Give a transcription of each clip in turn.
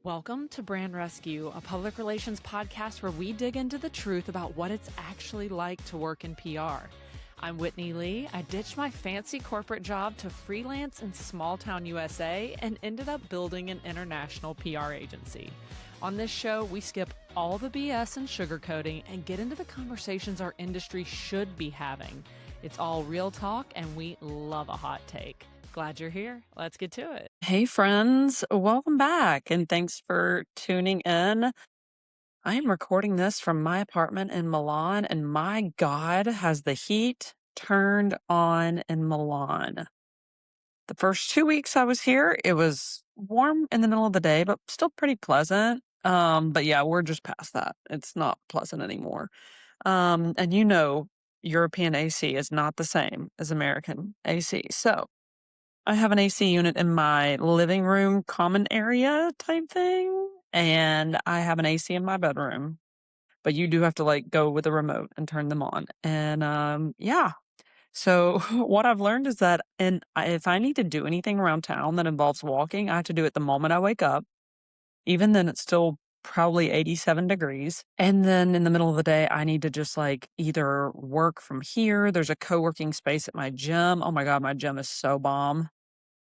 Welcome to Brand Rescue, a public relations podcast where we dig into the truth about what it's actually like to work in PR. I'm Whitney Lee. I ditched my fancy corporate job to freelance in small town USA and ended up building an international PR agency. On this show, we skip all the BS and sugarcoating and get into the conversations our industry should be having. It's all real talk, and we love a hot take. Glad you're here. Let's get to it. Hey, friends. Welcome back, and thanks for tuning in. I am recording this from my apartment in Milan, and my God, has the heat turned on in Milan. The first 2 weeks I was here, it was warm in the middle of the day, but still pretty pleasant. But yeah, we're just past that. It's not pleasant anymore. And European AC is not the same as American AC. So I have an AC unit in my living room common area type thing, and I have an AC in my bedroom. But you do have to go with a remote and turn them on. And yeah. So what I've learned is that if I need to do anything around town that involves walking, I have to do it the moment I wake up. Even then it's still probably 87 degrees. And then in the middle of the day, I need to just either work from here. There's a co-working space at my gym. Oh my God, my gym is so bomb.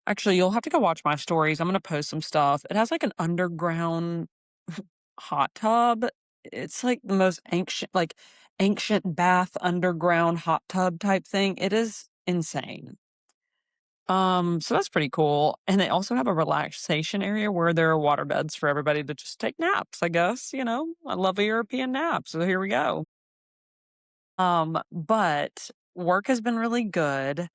Actually, you'll have to go watch my stories. I'm gonna post some stuff. It has an underground hot tub. It's the most ancient bath underground hot tub type thing. It is insane. So that's pretty cool. And they also have a relaxation area where there are water beds for everybody to just take naps, I guess. I love a European nap. So here we go. But work has been really good.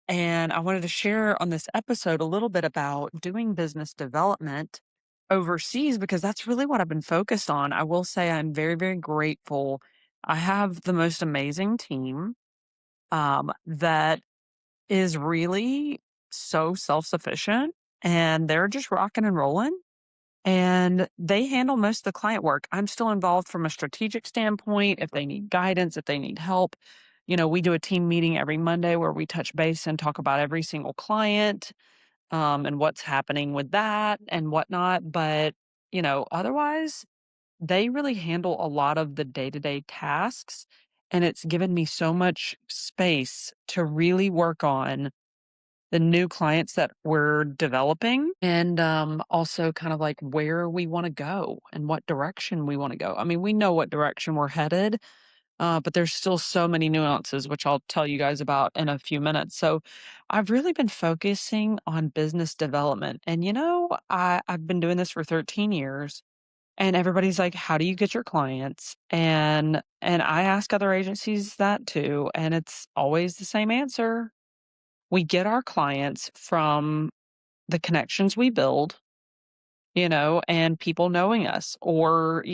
And I wanted to share on this episode a little bit about doing business development overseas because that's really what I've been focused on. I will say I'm very, very grateful. I have the most amazing team that is really so self sufficient and they're just rocking and rolling. And they handle most of the client work. I'm still involved from a strategic standpoint. If they need guidance, if they need help, we do a team meeting every Monday where we touch base and talk about every single client and what's happening with that and whatnot. But, otherwise, they really handle a lot of the day to day tasks. And it's given me so much space to really work on the new clients that we're developing and also kind of where we want to go and what direction we want to go. I mean, we know what direction we're headed, but there's still so many nuances, which I'll tell you guys about in a few minutes. So I've really been focusing on business development. And, I've been doing this for 13 years. And everybody's like, how do you get your clients? And I ask other agencies that too. And it's always the same answer. We get our clients from the connections we build, and people knowing us or,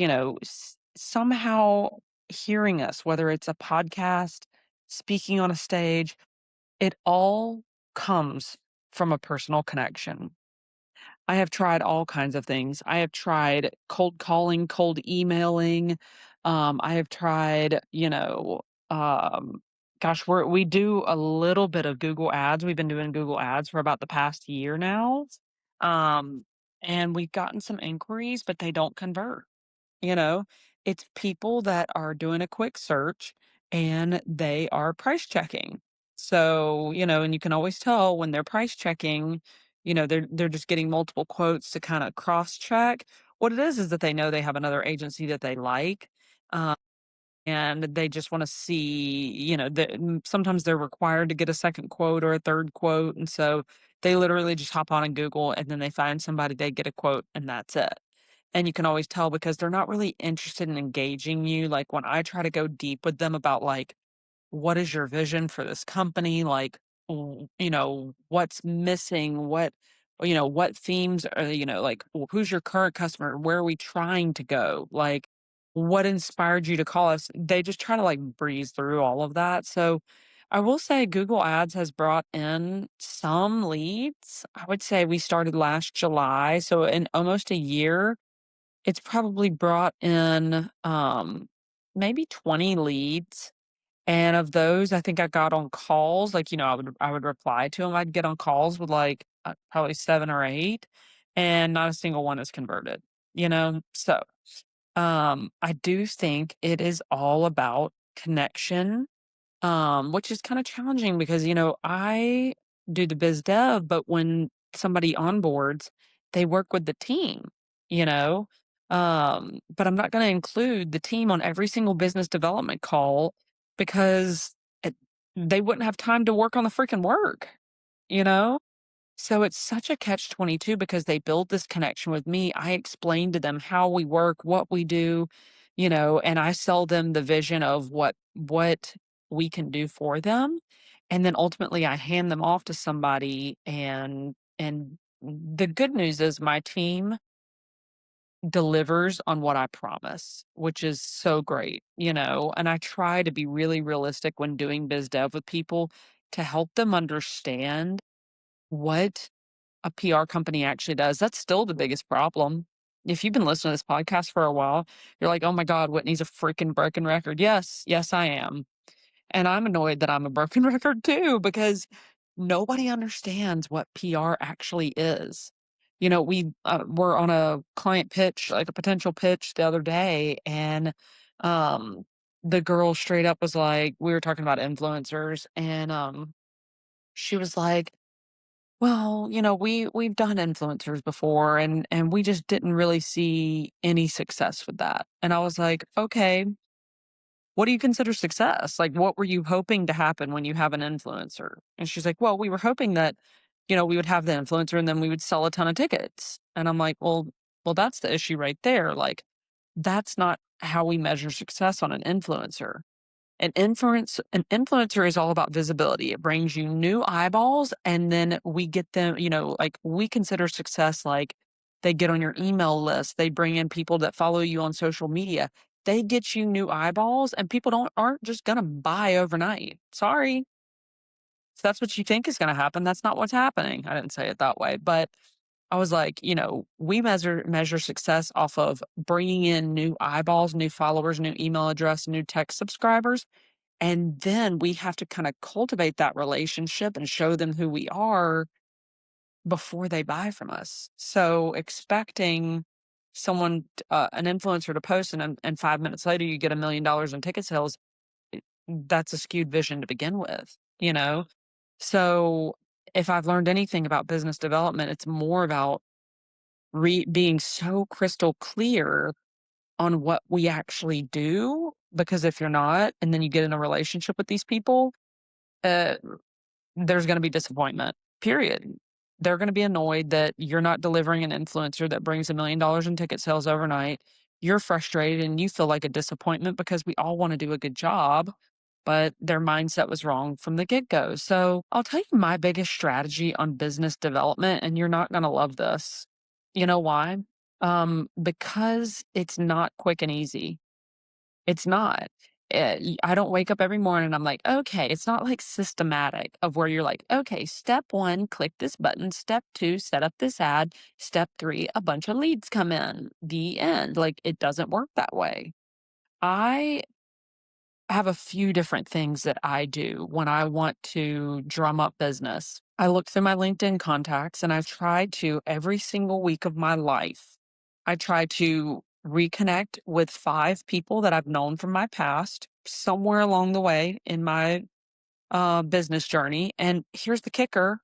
somehow hearing us, whether it's a podcast, speaking on a stage, it all comes from a personal connection. I have tried all kinds of things. I have tried cold calling, cold emailing. I have tried, gosh, we do a little bit of Google ads. We've been doing Google ads for about the past year now. Um, and we've gotten some inquiries, but they don't convert. You know, it's people that are doing a quick search and they are price checking. So, and you can always tell when they're price checking, they're just getting multiple quotes to kind of cross check. What it is that they know they have another agency that they like. Um, and they just want to see, sometimes they're required to get a second quote or a third quote. And so they literally just hop on and Google and then they find somebody, they get a quote and that's it. And you can always tell because they're not really interested in engaging you. Like when I try to go deep with them about what is your vision for this company? What's missing? What themes are, who's your current customer? Where are we trying to go? What inspired you to call us? They just try to breeze through all of that. So I will say Google Ads has brought in some leads. I would say we started last July. So in almost a year, it's probably brought in, maybe 20 leads, and of those, I think I got on calls, I would reply to them. 'em, I'd get on calls with, probably 7 or 8, and not a single one is converted, you know? So, I do think it is all about connection, which is kind of challenging because, I do the biz dev, but when somebody onboards, they work with the team, you know? But I'm not going to include the team on every single business development call because it, they wouldn't have time to work on the freaking work, you know? So it's such a catch-22 because they build this connection with me. I explain to them how we work, what we do, and I sell them the vision of what we can do for them. And then ultimately I hand them off to somebody and the good news is my team delivers on what I promise, which is so great, and I try to be really realistic when doing biz dev with people to help them understand what a PR company actually does. That's still the biggest problem. If you've been listening to this podcast for a while, you're like, "Oh my god, Whitney's a freaking broken record." Yes, yes, I am. And I'm annoyed that I'm a broken record too because nobody understands what PR actually is. We were on a client pitch, like a potential pitch the other day, and um, the girl straight up was like, we were talking about influencers, and she was like, well, we've done influencers before and we just didn't really see any success with that. And I was like, "Okay, what do you consider success? Like what were you hoping to happen when you have an influencer?" And she's like, "Well, we were hoping that, we would have the influencer and then we would sell a ton of tickets." And I'm like, "Well, that's the issue right there. Like that's not how we measure success on an influencer. An influencer is all about visibility. It brings you new eyeballs, and then we get them, like, we consider success like they get on your email list, they bring in people that follow you on social media. They get you new eyeballs, and people aren't just gonna buy overnight. Sorry. If that's what you think is gonna happen, that's not what's happening. I didn't say it that way, but I was like, we measure success off of bringing in new eyeballs, new followers, new email address, new text subscribers, and then we have to kinda cultivate that relationship and show them who we are before they buy from us. So expecting an influencer to post and 5 minutes later you get $1,000,000 in ticket sales, that's a skewed vision to begin with, you know? So if I've learned anything about business development, it's more about being so crystal clear on what we actually do, because if you're not, and then you get in a relationship with these people, uh, there's gonna be disappointment, period. They're gonna be annoyed that you're not delivering an influencer that brings $1,000,000 in ticket sales overnight. You're frustrated and you feel like a disappointment because we all wanna do a good job, but their mindset was wrong from the get-go. So, I'll tell you my biggest strategy on business development, and you're not gonna love this. You know why? Because it's not quick and easy. It's not. I don't wake up every morning and I'm like, "Okay," it's not like systematic of where you're like, "Okay, step 1, click this button. Step 2, set up this ad. Step 3, a bunch of leads come in." The end. Like, it doesn't work that way. I have a few different things that I do when I want to drum up business. I look through my LinkedIn contacts and I've tried to every single week of my life, I try to reconnect with 5 people that I've known from my past somewhere along the way in my business journey. And here's the kicker,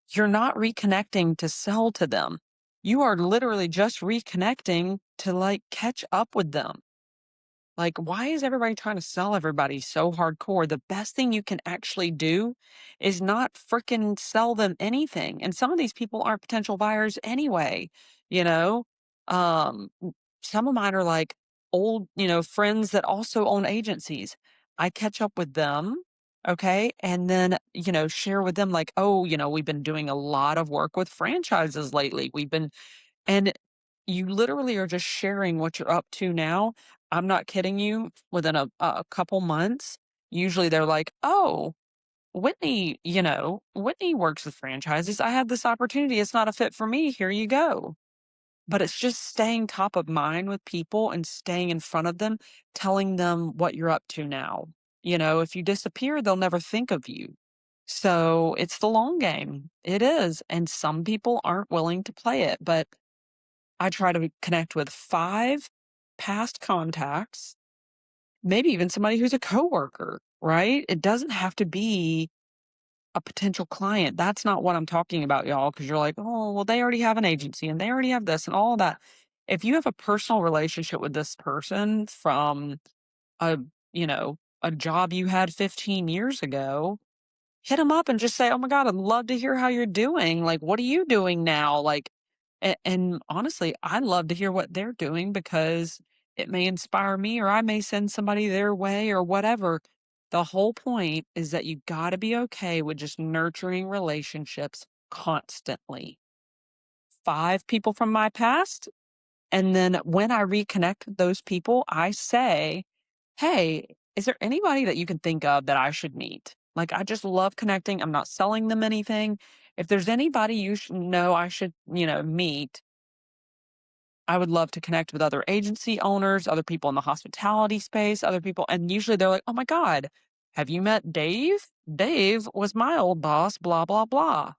you're not reconnecting to sell to them. You are literally just reconnecting to like catch up with them. Like, why is everybody trying to sell everybody so hardcore? The best thing you can actually do is not fricking sell them anything. And some of these people aren't potential buyers anyway, you know? Some of mine are like old, friends that also own agencies. I catch up with them, okay? And then, share with them like, oh, we've been doing a lot of work with franchises lately. And you literally are just sharing what you're up to now. I'm not kidding you. Within a couple months, usually they're like, "Oh, Whitney works with franchises. I had this opportunity. It's not a fit for me. Here you go." But it's just staying top of mind with people and staying in front of them, telling them what you're up to now. If you disappear, they'll never think of you. So it's the long game. It is. And some people aren't willing to play it. But I try to connect with 5 past contacts, maybe even somebody who's a coworker, right? It doesn't have to be a potential client. That's not what I'm talking about, y'all, because you're like, oh, well, they already have an agency and they already have this and all of that. If you have a personal relationship with this person from a, a job you had 15 years ago, hit them up and just say, "Oh my god, I'd love to hear how you're doing. Like, what are you doing now?" Like, and honestly, I'd love to hear what they're doing because it may inspire me or I may send somebody their way or whatever. The whole point is that you got to be okay with just nurturing relationships constantly. 5 people from my past, and then when I reconnect with those people, I say, "Hey, is there anybody that you can think of that I should meet?" Like, I just love connecting. I'm not selling them anything. If there's anybody you should know I should, meet, I would love to connect with other agency owners, other people in the hospitality space, other people. And usually they're like, "Oh my God, have you met Dave? Dave was my old boss, blah, blah, blah."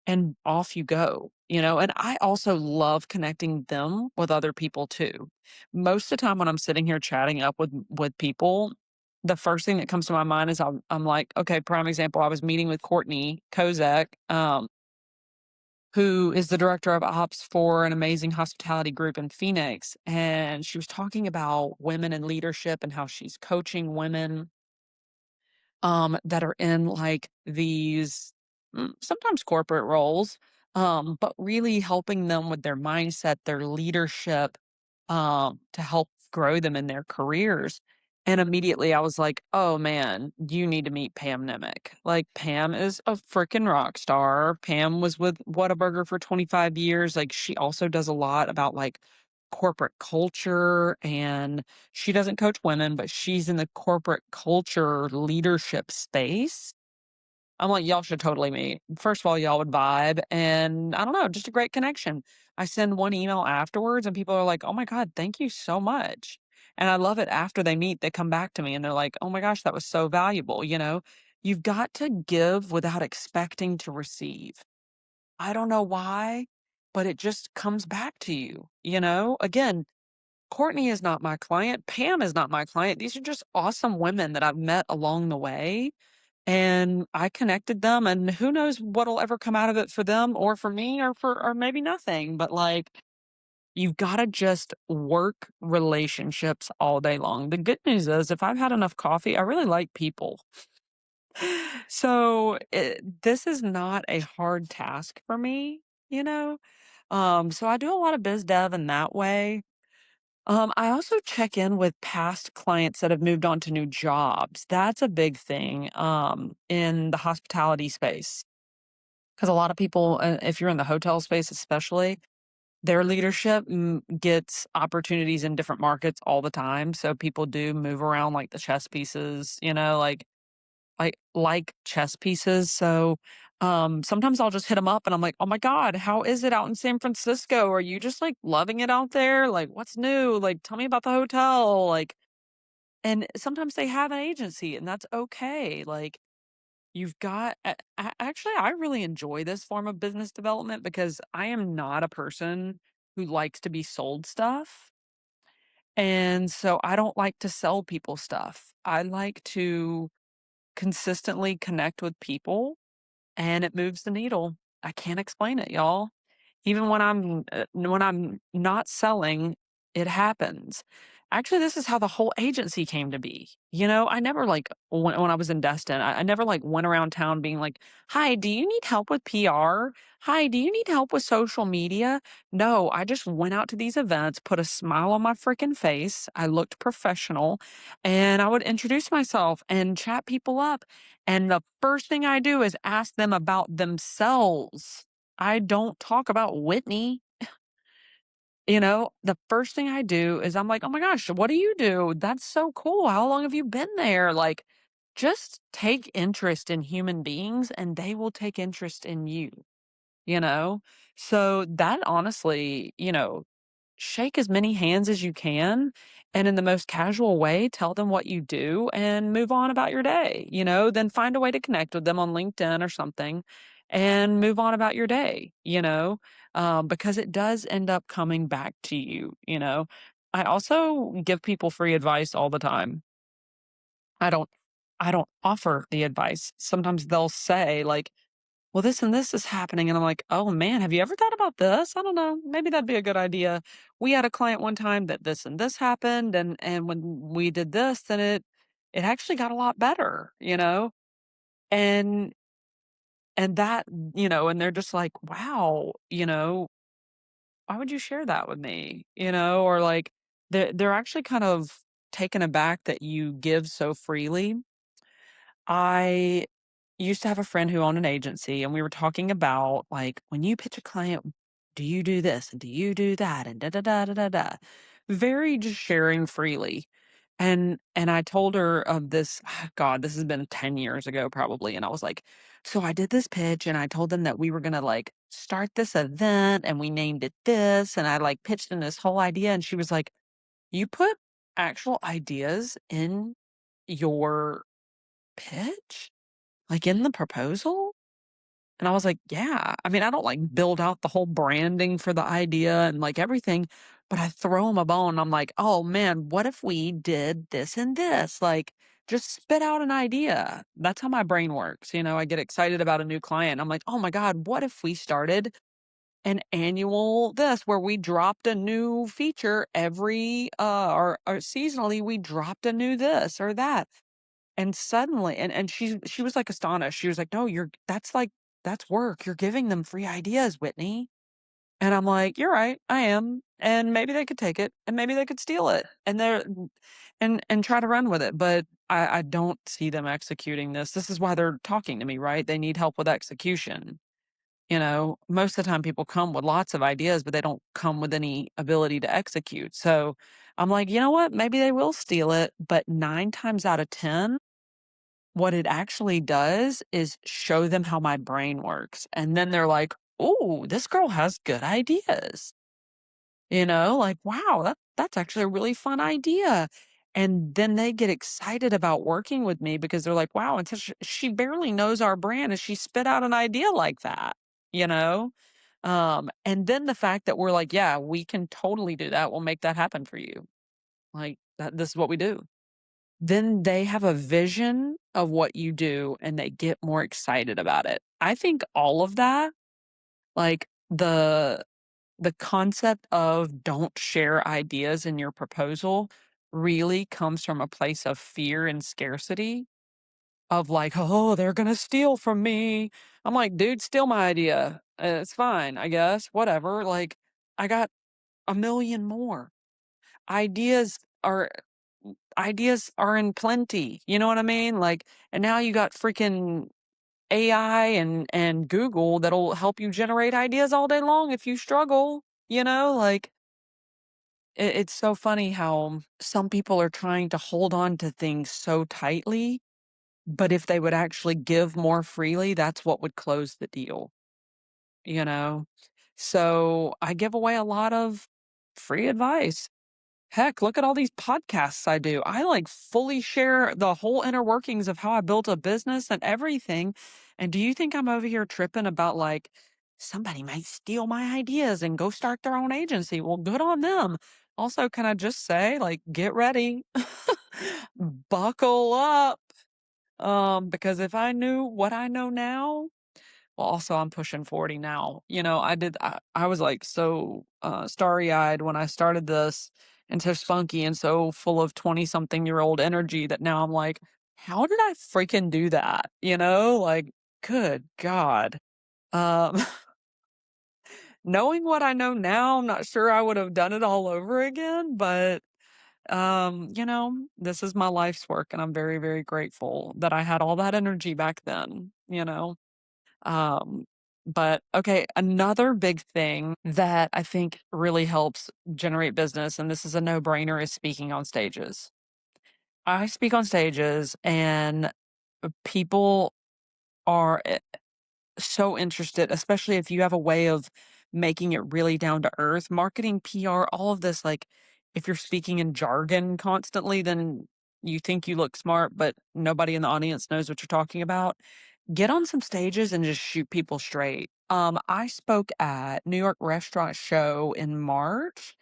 And off you go, and I also love connecting them with other people too. Most of the time when I'm sitting here chatting up with people, the first thing that comes to my mind is I'm like, okay, prime example, I was meeting with Courtney Kozak, who is the director of ops for an amazing hospitality group in Phoenix, and she was talking about women in leadership and how she's coaching women that are in like these sometimes corporate roles, but really helping them with their mindset, their leadership, to help grow them in their careers. And immediately I was like, oh man, you need to meet Pam Nemick. Like, Pam is a freaking rock star. Pam was with Whataburger for 25 years. Like, she also does a lot about like corporate culture, and she doesn't coach women, but she's in the corporate culture leadership space. I'm like, y'all should totally meet. First of all, y'all would vibe, and I don't know, just a great connection. I send one email afterwards, and people are like, "Oh my god, thank you so much." And I love it after they meet, they come back to me and they're like, "Oh my gosh, that was so valuable." You've got to give without expecting to receive. I don't know why, but it just comes back to you. Again, Courtney is not my client. Pam is not my client. These are just awesome women that I've met along the way. And I connected them, and who knows what'll ever come out of it for them or for me or maybe nothing. But like, you've got to just work relationships all day long. The good news is, if I've had enough coffee, I really like people. So this is not a hard task for me, you know? So I do a lot of biz dev in that way. I also check in with past clients that have moved on to new jobs. That's a big thing in the hospitality space because a lot of people, if you're in the hotel space especially, their leadership gets opportunities in different markets all the time. So people do move around like the chess pieces, like chess pieces. So sometimes I'll just hit them up and I'm like, "Oh my god, how is it out in San Francisco? Are you just like loving it out there? Like, what's new? Like, tell me about the hotel." Like, and sometimes they have an agency and that's okay. Like, you've got actually, I really enjoy this form of business development because I am not a person who likes to be sold stuff. And so I don't like to sell people stuff. I like to consistently connect with people, and it moves the needle. I can't explain it, y'all. Even when I'm not selling, it happens. Actually, this is how the whole agency came to be. I never like when I was in Destin, I never like went around town being like, "Hi, do you need help with PR? Hi, do you need help with social media?" No, I just went out to these events, put a smile on my freaking face. I looked professional, and I would introduce myself and chat people up. And the first thing I do is ask them about themselves. I don't talk about Whitney. The first thing I do is I'm like, "Oh my gosh, what do you do? That's so cool. How long have you been there?" Like, just take interest in human beings and they will take interest in you, you know? So that honestly, shake as many hands as you can and in the most casual way tell them what you do and move on about your day, then find a way to connect with them on LinkedIn or something and move on about your day, because it does end up coming back to you. I also give people free advice all the time. I don't I don't offer the advice. Sometimes they'll say like, well, this and this is happening. And I'm like, oh man, have you ever thought about this? I don't know. Maybe that'd be a good idea. We had a client one time that this and this happened. And when we did this, then it actually got a lot better. And and that, and they're just like, wow, why would you share that with me? Or like they're actually kind of taken aback that you give so freely. I used to have a friend who owned an agency, and we were talking about like when you pitch a client, do you do this and do you do that and da da da da da da. Very just sharing freely. And I told her of this, God, this has been 10 years ago probably. And I was like, so I did this pitch and I told them that we were gonna like start this event and we named it this. And I like pitched in this whole idea. And she was like, you put actual ideas in your pitch? Like, in the proposal? And I was like, "Yeah." I mean, I don't, like, build out the whole branding for the idea and, like, everything, but I throw them a bone. I'm like, "Oh, man, what if we did this and this?" Like, just spit out an idea. That's how my brain works, I get excited about a new client. I'm like, "Oh my god, what if we started an annual this where we dropped a new feature every, or seasonally, we dropped a new this or that." And suddenly and she was, like, astonished. She was like, "No, that's work. You're giving them free ideas, Whitney." And I'm like, "You're right, I am, and maybe they could take it, and maybe they could steal it, and they're and try to run with it, but I don't see them executing this. This is why they're talking to me, right? They need help with execution." Most of the time people come with lots of ideas, but they don't come with any ability to execute. So I'm like, you know what? Maybe they will steal it, but 9 times out of 10 what it actually does is show them how my brain works, and then they're like, "Ooh, this girl has good ideas." Like, "Wow, that's actually a really fun idea." And then they get excited about working with me because they're like, "Wow, and she barely knows our brand and she spit out an idea like that." You know? And then the fact that we're like, "Yeah, we can totally do that. We'll make that happen for you." Like, this is what we do. Then they have a vision of what you do and they get more excited about it. I think all of that, like the concept of don't share ideas in your proposal really comes from a place of fear and scarcity of like, "Oh, they're gonna steal from me." I'm like, "Dude, steal my idea. It's fine, I guess, whatever." Like, I got a million more. Ideas are ideas are in plenty, you know what I mean? Like, and now you got freaking AI and Google that'll help you generate ideas all day long if you struggle, like it's so funny how some people are trying to hold on to things so tightly, but if they would actually give more freely, that's what would close the deal, you know? So I give away a lot of free advice. Heck, look at all these podcasts I do. I like fully share the whole inner workings of how I built a business and everything. And do you think I'm over here tripping about like somebody might steal my ideas and go start their own agency? Well, good on them. Also, can I just say, like, get ready, buckle up. Because if I knew what I know now, well, also, I'm pushing 40 now. I was, like, so, starry-eyed when I started this and so spunky and so full of twenty-something-year-old energy that now I'm like, "How did I freaking do that?" Like, good god. Um, knowing what I know now, I'm not sure I would have done it all over again, but, this is my life's work, and I'm very, very grateful that I had all that energy back then? Um, but okay, another big thing that I think really helps generate business, and this is a no-brainer, is speaking on stages. I speak on stages and people are so interested, especially if you have a way of making it really down to earth. Marketing, PR, all of this, like, if you're speaking in jargon constantly, then you think you look smart, but nobody in the audience knows what you're talking about. Get on some stages and just shoot people straight. I spoke at New York Restaurant Show in March,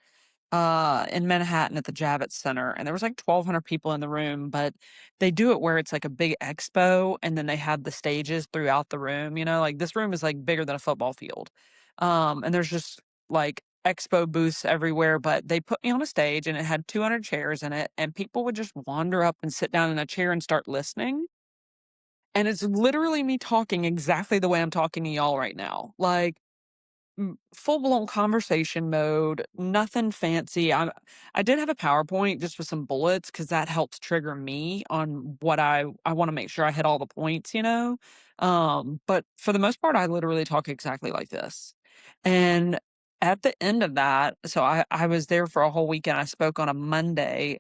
in Manhattan at the Javits Center, and there was like 1,200 people in the room, but they do it where it's like a big expo, and then they have the stages throughout the room, like this room is like bigger than a football field. And there's just like expo booths everywhere, but they put me on a stage and it had 200 chairs in it, and people would just wander up and sit down in a chair and start listening. And it's literally me talking exactly the way I'm talking to y'all right now. Like, full-blown conversation mode, nothing fancy. I did have a PowerPoint just with some bullets because that helps trigger me on what I wanna make sure I hit all the points. But for the most part, I literally talk exactly like this. And at the end of that, so I was there for a whole weekend. I spoke on a Monday.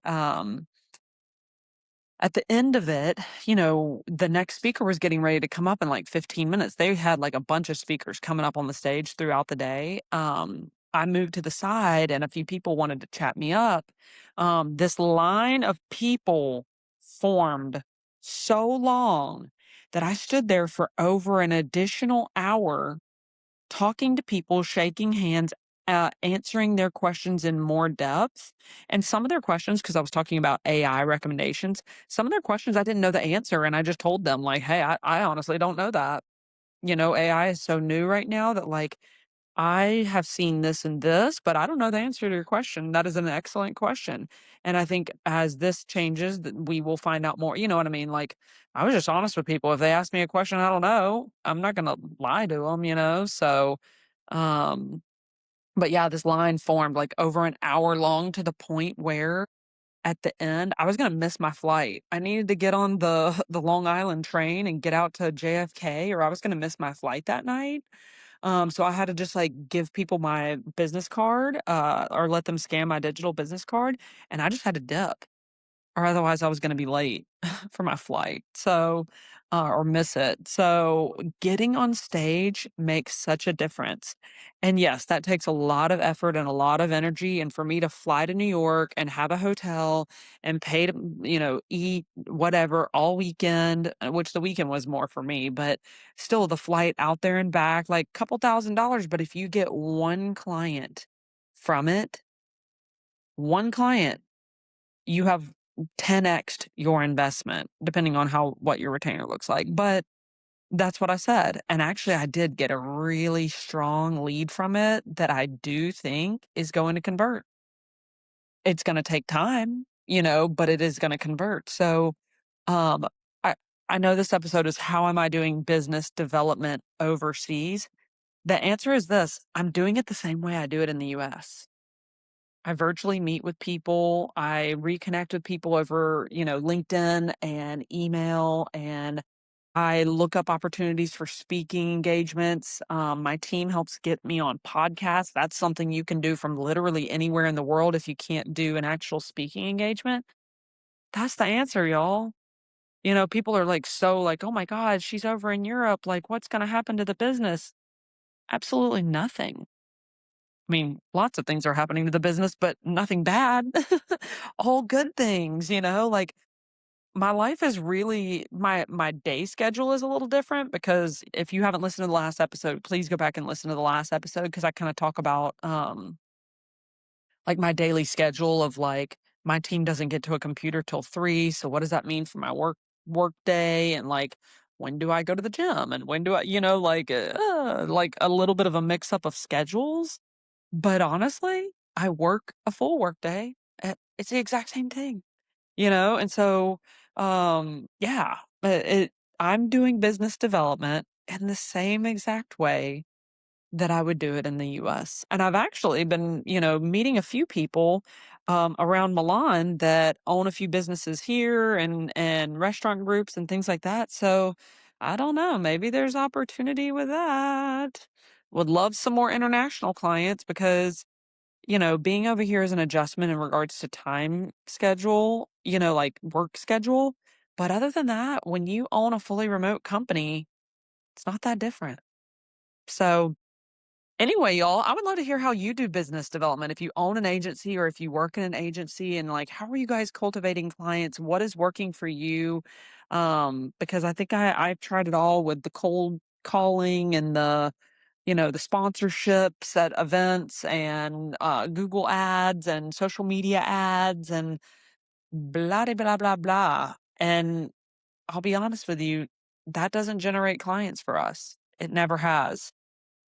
At the end of it, the next speaker was getting ready to come up in like 15 minutes. They had like a bunch of speakers coming up on the stage throughout the day. I moved to the side and a few people wanted to chat me up. This line of people formed so long that I stood there for over an additional hour talking to people, shaking hands, answering their questions in more depth. And some of their questions, because I was talking about AI recommendations, some of their questions I didn't know the answer. And I just told them, like, hey, I honestly don't know that. AI is so new right now that, like, I have seen this and this, but I don't know the answer to your question. That is an excellent question. And I think as this changes, that we will find out more. You know what I mean? Like, I was just honest with people. If they ask me a question I don't know, I'm not going to lie to them. So, um, but yeah, this line formed like over an hour long to the point where at the end, I was going to miss my flight. I needed to get on the Long Island train and get out to JFK, or I was going to miss my flight that night. So I had to just like give people my business card, or let them scan my digital business card, and I just had to dip, or otherwise I was gonna be late for my flight. So, or miss it. So getting on stage makes such a difference. And yes, that takes a lot of effort and a lot of energy. And for me to fly to New York and have a hotel and pay to, eat whatever all weekend, which the weekend was more for me, but still the flight out there and back, like couple $1,000. But if you get one client from it, one client, you have 10x'd your investment, depending on what your retainer looks like. But that's what I said. And actually, I did get a really strong lead from it that I do think is going to convert. It's going to take time, but it is going to convert. So, um, I, I know this episode is how am I doing business development overseas? The answer is this: I'm doing it the same way I do it in the US. I virtually meet with people. I reconnect with people over, LinkedIn and email, and I look up opportunities for speaking engagements. My team helps get me on podcasts. That's something you can do from literally anywhere in the world if you can't do an actual speaking engagement. That's the answer, y'all. People are like, so like, oh my God, she's over in Europe. Like, what's going to happen to the business? Absolutely nothing. I mean, lots of things are happening to the business, but nothing bad. All good things, like my life is really my day schedule is a little different because if you haven't listened to the last episode, please go back and listen to the last episode because I kind of talk about like my daily schedule of like my team doesn't get to a computer till 3, so what does that mean for my work day, and like when do I go to the gym and when do I, like a little bit of a mix up of schedules. But honestly, I work a full work day. It's the exact same thing, and so, yeah, I'm doing business development in the same exact way that I would do it in the US. And I've actually been, meeting a few people, around Milan that own a few businesses here and restaurant groups and things like that. So I don't know, maybe there's opportunity with that. Would love some more international clients because being over here is an adjustment in regards to time schedule, like work schedule. But other than that, when you own a fully remote company, it's not that different. So Anyway, y'all, I would love to hear how you do business development. If you own an agency or if you work in an agency, and like, how are you guys cultivating clients? What is working for you? Because I think I've tried it all with the cold calling and the sponsorships at events and Google ads and social media ads and blah, de blah, blah, blah. And I'll be honest with you, that doesn't generate clients for us. It never has.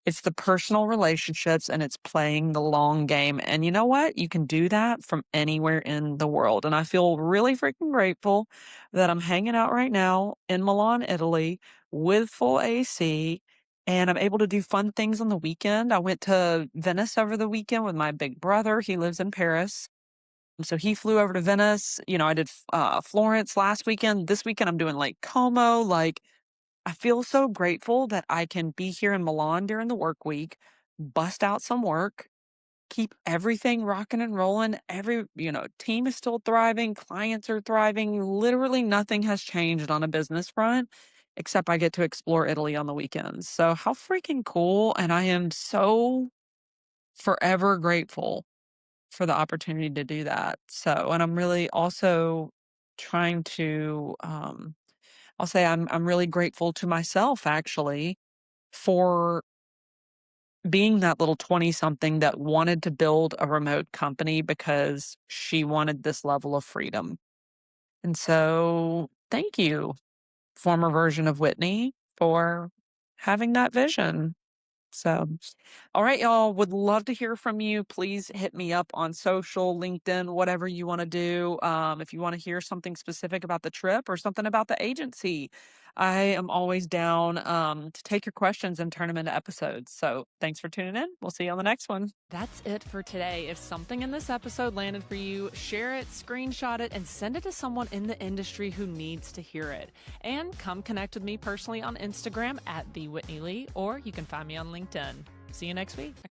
It's the personal relationships and it's playing the long game. And you know what? You can do that from anywhere in the world. And I feel really freaking grateful that I'm hanging out right now in Milan, Italy with full AC, and I'm able to do fun things on the weekend. I went to Venice over the weekend with my big brother. He lives in Paris. So he flew over to Venice. I did Florence last weekend. This weekend I'm doing Lake Como. Like, I feel so grateful that I can be here in Milan during the work week, bust out some work, keep everything rocking and rolling. Team is still thriving, clients are thriving. Literally nothing has changed on a business front, except I get to explore Italy on the weekends. So how freaking cool. And I am so forever grateful for the opportunity to do that. So, and I'm really also trying to, I'll say I'm really grateful to myself actually for being that little 20 something that wanted to build a remote company because she wanted this level of freedom. And so thank you, former version of Whitney, for having that vision. So, all right, y'all, would love to hear from you. Please hit me up on social, LinkedIn, whatever you want to do. If you want to hear something specific about the trip or something about the agency, I am always down to take your questions and turn them into episodes. So thanks for tuning in. We'll see you on the next one. That's it for today. If something in this episode landed for you, share it, screenshot it, and send it to someone in the industry who needs to hear it. And come connect with me personally on Instagram at @TheWhitneyLee, or you can find me on LinkedIn. See you next week.